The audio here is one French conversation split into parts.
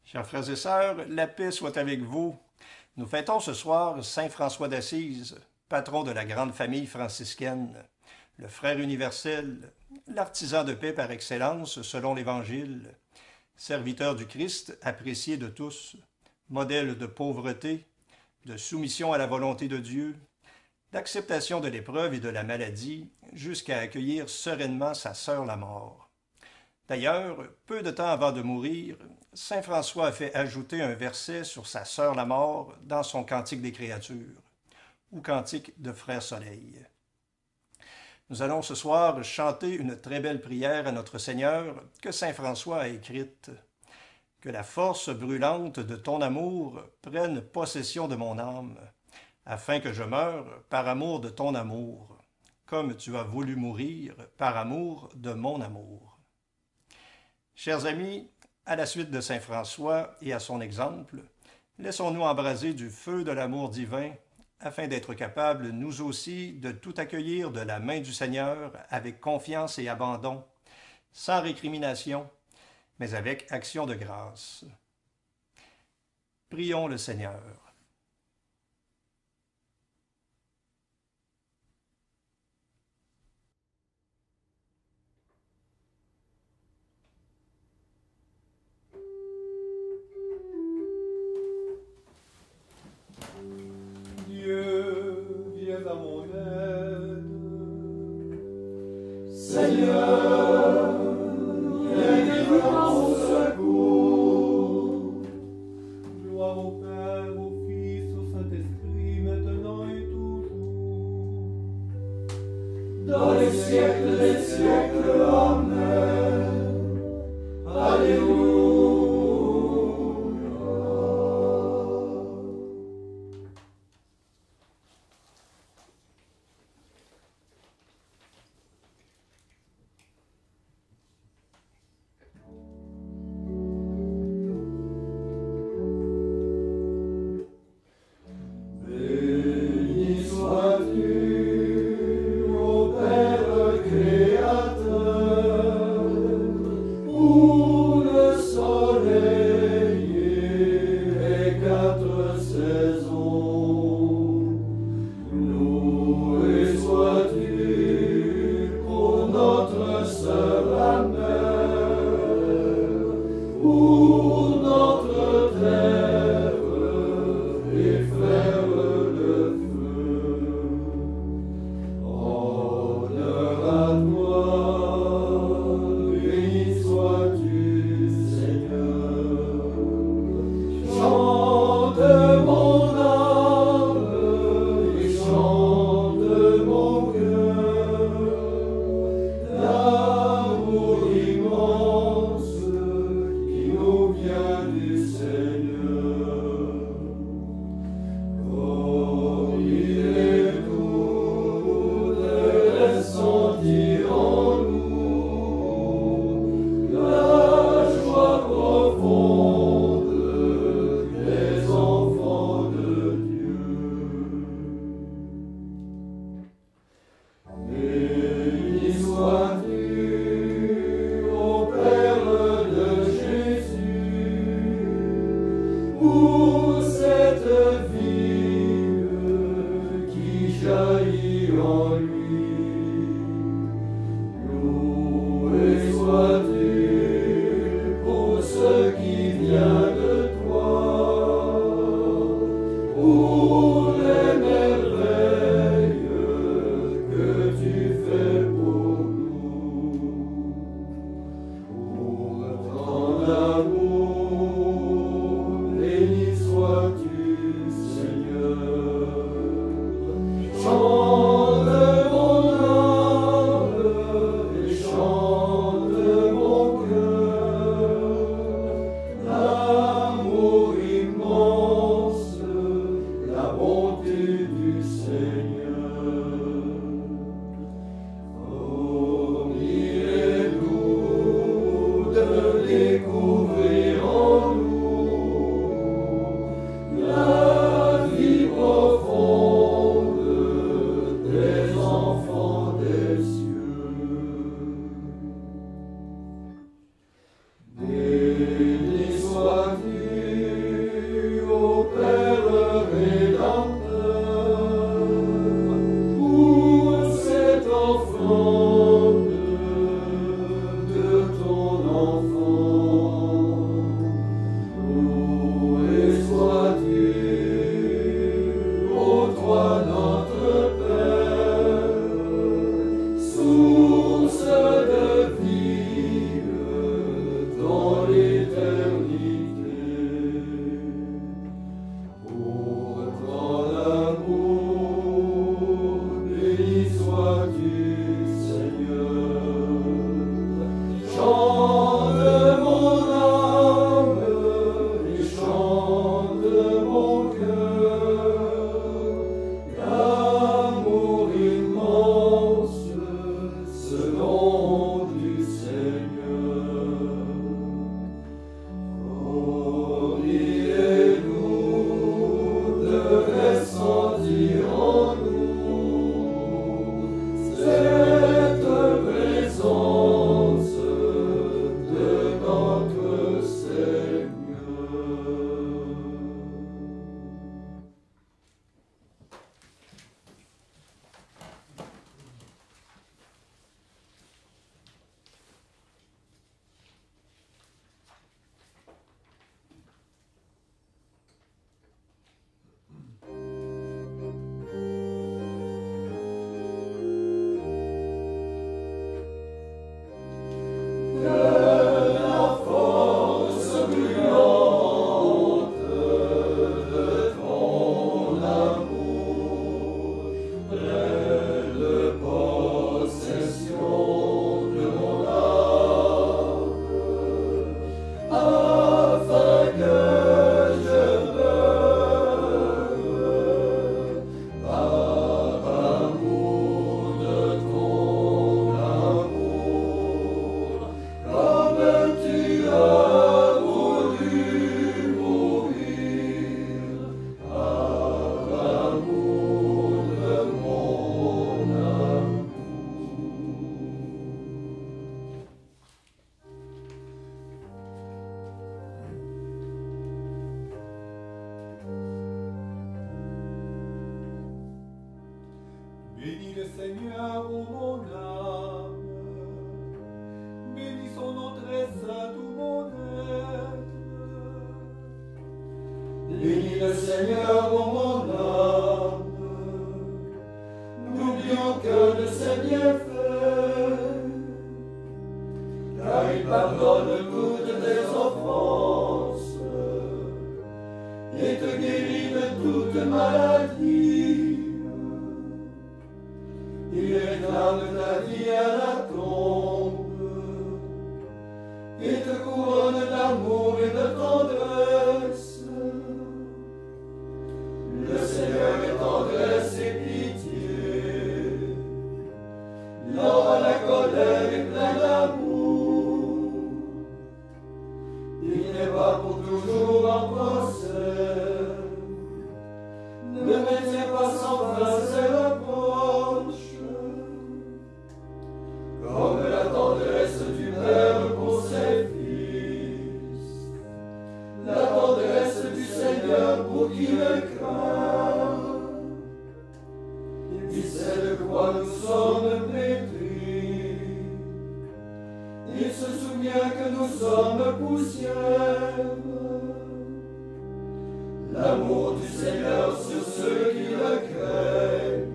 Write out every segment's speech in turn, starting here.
Chers frères et sœurs, la paix soit avec vous. Nous fêtons ce soir Saint François d'Assise, patron de la grande famille franciscaine, le frère universel, l'artisan de paix par excellence selon l'Évangile, serviteur du Christ apprécié de tous, modèle de pauvreté, de soumission à la volonté de Dieu, d'acceptation de l'épreuve et de la maladie, jusqu'à accueillir sereinement sa sœur la mort. D'ailleurs, peu de temps avant de mourir, saint François a fait ajouter un verset sur sa sœur la mort dans son Cantique des créatures, ou Cantique de Frère Soleil. Nous allons ce soir chanter une très belle prière à notre Seigneur que saint François a écrite. Que la force brûlante de ton amour prenne possession de mon âme, afin que je meure par amour de ton amour, comme tu as voulu mourir par amour de mon amour. Chers amis, à la suite de saint François et à son exemple, laissons-nous embraser du feu de l'amour divin afin d'être capables, nous aussi, de tout accueillir de la main du Seigneur avec confiance et abandon, sans récrimination, mais avec action de grâce. Prions le Seigneur. Dieu, viens à mon aide. Seigneur, viens à mon secours. Gloire au Père, au Fils, au Saint-Esprit, maintenant et toujours. Dans les siècles des siècles, Amen. Alléluia. Béni sois-tu, ô Père créateur, où le soleil et les quatre saisons. Loué sois-tu pour notre sœur la mer, pour notre terre et faire le feu. Honneur à toi, béni sois-tu, Seigneur. Chante mon âme et chante mon cœur, l'amour immense qui nous vient du Seigneur. Comme il est doux de ressentir en nous la joie profonde des enfants de Dieu. Béni sois-tu, ô Père de Jésus, pour cette vie qui jaillit en lui. Loué sois-tu pour ce qui vient de toi, pour les merveilles que tu fais pour nous. Pour ton amour, béni sois-tu, Seigneur. Chante mon âme et chante mon cœur, l'amour immense, la bonté du Seigneur. Oh, il est doux de découvrir en nous la vie profonde des enfants des cieux. Béni sois-tu, Bénis le Seigneur, ô mon âme. N'oublions que de ses bienfaits, car il pardonne toutes tes offenses et te guérit de toute maladie. Il réclame ta vie à la tombe et te couronne d'amour et de tendresse. Le Seigneur est tendresse et pitié, lent à la colère et plein d'amour. Il n'est pas pour toujours en procès, ne maintient pas sans fin ses reproches. Comme la tendresse du Père pour ses fils, la tendresse du Seigneur pour qui le craint. Il sait de quoi nous sommes pétris, il se souvient que nous sommes poussière. L'amour du Seigneur sur ceux qui le craignent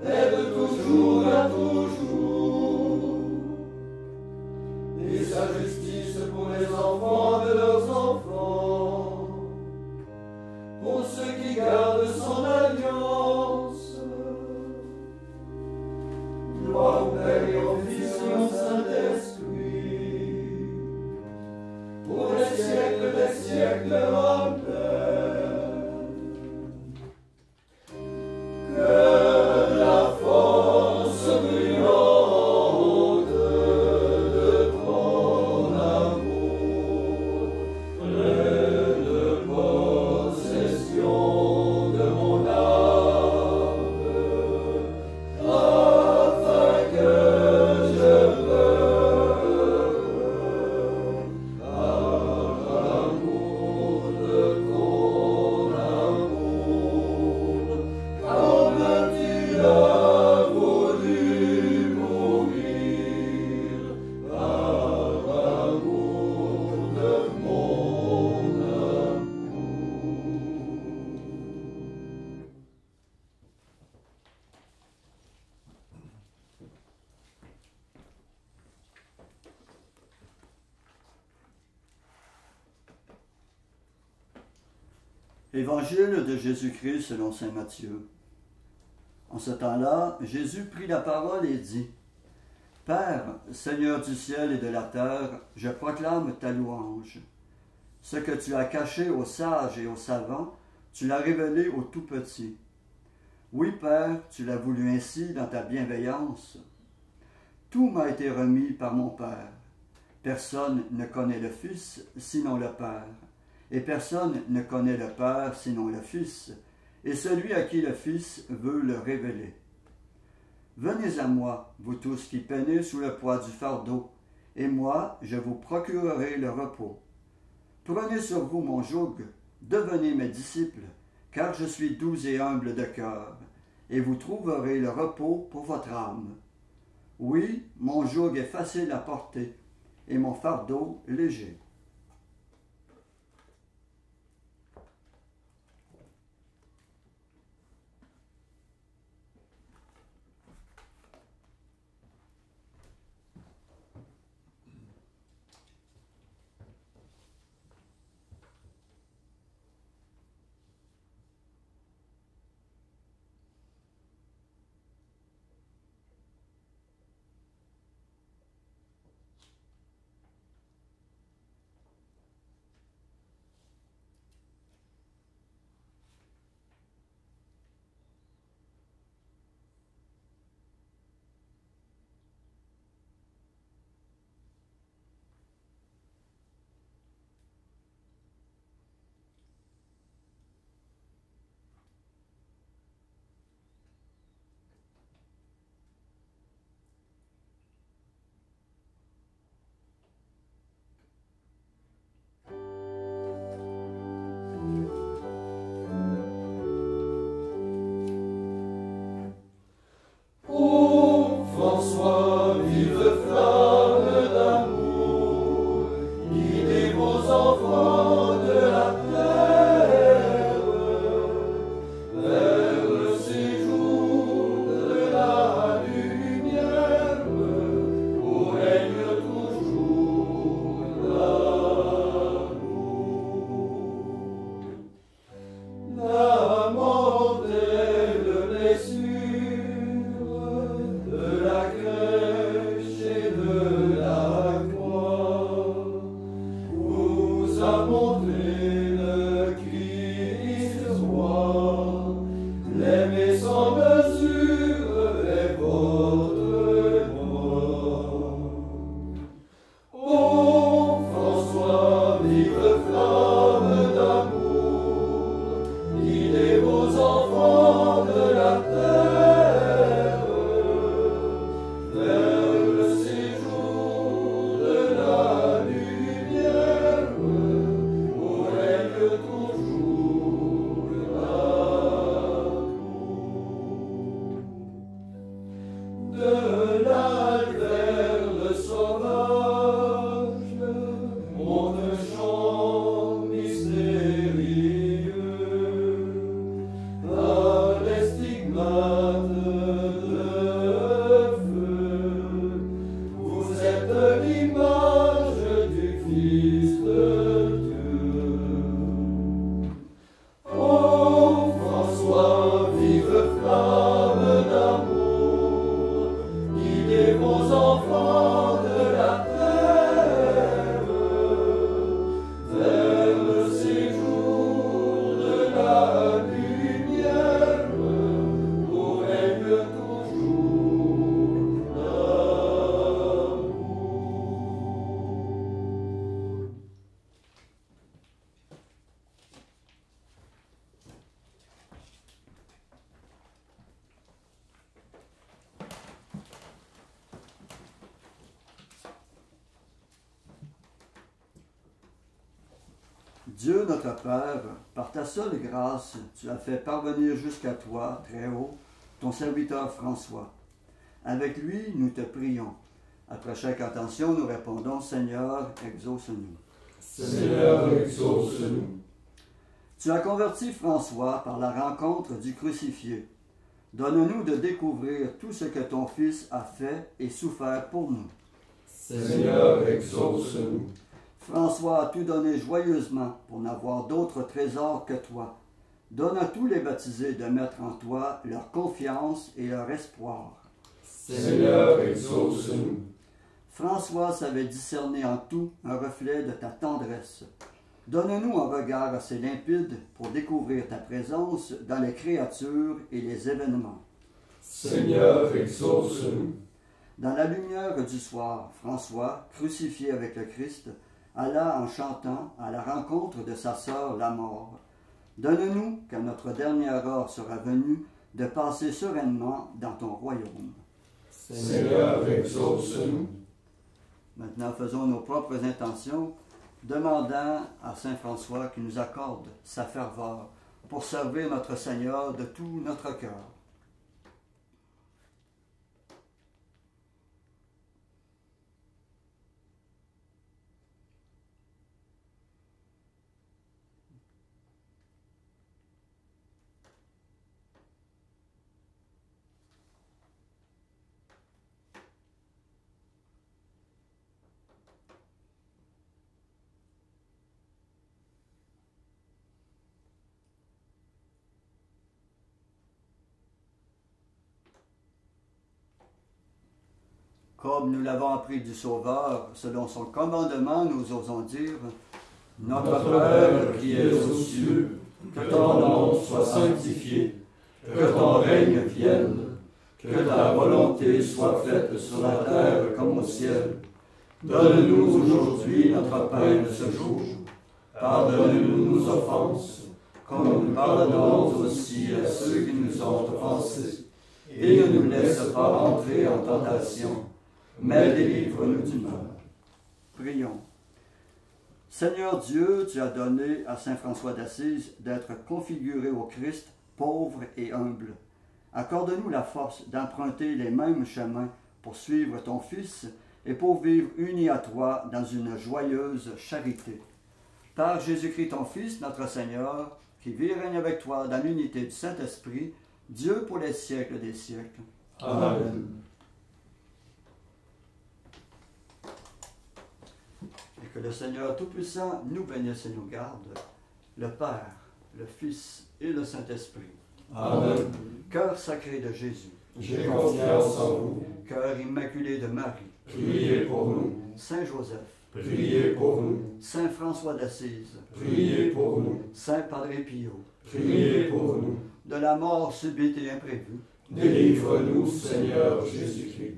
est de toujours à toujours, et sa justice pour les enfants de leurs enfants, pour ceux qui gardent son alliance. Gloire au Père et au Fils et au Saint-Esprit, pour les siècles des siècles. Amen. Que la force brillante de ton amour prenne possession de mon âme, afin que je meure par l'amour de ton amour, comme tu l'as voulu mourir, par amour de mon amour. Évangile de Jésus-Christ selon saint Matthieu. En ce temps-là, Jésus prit la parole et dit : Père, Seigneur du ciel et de la terre, je proclame ta louange. Ce que tu as caché aux sages et aux savants, tu l'as révélé aux tout petits. Oui, Père, tu l'as voulu ainsi dans ta bienveillance. Tout m'a été remis par mon Père. Personne ne connaît le Fils sinon le Père, et personne ne connaît le Père sinon le Fils, et celui à qui le Fils veut le révéler. Venez à moi, vous tous qui peinez sous le poids du fardeau, et moi je vous procurerai le repos. Prenez sur vous mon joug, devenez mes disciples, car je suis doux et humble de cœur, et vous trouverez le repos pour votre âme. Oui, mon joug est facile à porter, et mon fardeau léger. Dieu notre Père, par ta seule grâce, tu as fait parvenir jusqu'à toi, très haut, ton serviteur François. Avec lui, nous te prions. Après chaque intention, nous répondons, Seigneur, exauce-nous. Seigneur, exauce-nous. Tu as converti François par la rencontre du crucifié. Donne-nous de découvrir tout ce que ton Fils a fait et souffert pour nous. Seigneur, exauce-nous. François a tout donné joyeusement pour n'avoir d'autre trésor que toi. Donne à tous les baptisés de mettre en toi leur confiance et leur espoir. Seigneur, exauce-nous. François savait discerner en tout un reflet de ta tendresse. Donne-nous un regard assez limpide pour découvrir ta présence dans les créatures et les événements. Seigneur, exauce-nous. Dans la lumière du soir, François, crucifié avec le Christ, alla en chantant à la rencontre de sa sœur la mort. Donne-nous, quand notre dernière heure sera venue, de passer sereinement dans ton royaume. Seigneur, exauce-nous. Maintenant, faisons nos propres intentions, demandant à Saint François qu'il nous accorde sa ferveur pour servir notre Seigneur de tout notre cœur. Comme nous l'avons appris du Sauveur, selon son commandement, nous osons dire « Notre Père qui es aux cieux, que ton nom soit sanctifié, que ton règne vienne, que ta volonté soit faite sur la terre comme au ciel. Donne-nous aujourd'hui notre pain de ce jour. Pardonne-nous nos offenses, comme nous pardonnons aussi à ceux qui nous ont offensés. Et ne nous laisse pas entrer en tentation, mais délivre-nous du mal. » Prions. Seigneur Dieu, tu as donné à Saint François d'Assise d'être configuré au Christ, pauvre et humble. Accorde-nous la force d'emprunter les mêmes chemins pour suivre ton Fils et pour vivre unis à toi dans une joyeuse charité. Par Jésus-Christ ton Fils, notre Seigneur, qui vit et règne avec toi dans l'unité du Saint-Esprit, Dieu pour les siècles des siècles. Amen. Et que le Seigneur Tout-Puissant nous bénisse et nous garde, le Père, le Fils et le Saint-Esprit. Amen. Cœur sacré de Jésus, J'ai confiance en vous. cœur immaculé de Marie, Priez pour nous. Saint Joseph, Priez pour nous. Saint François d'Assise, Priez pour nous. Saint Padre Pio, Priez pour nous. de la mort subite et imprévue, Délivre-nous, Seigneur Jésus-Christ.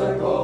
ta corde.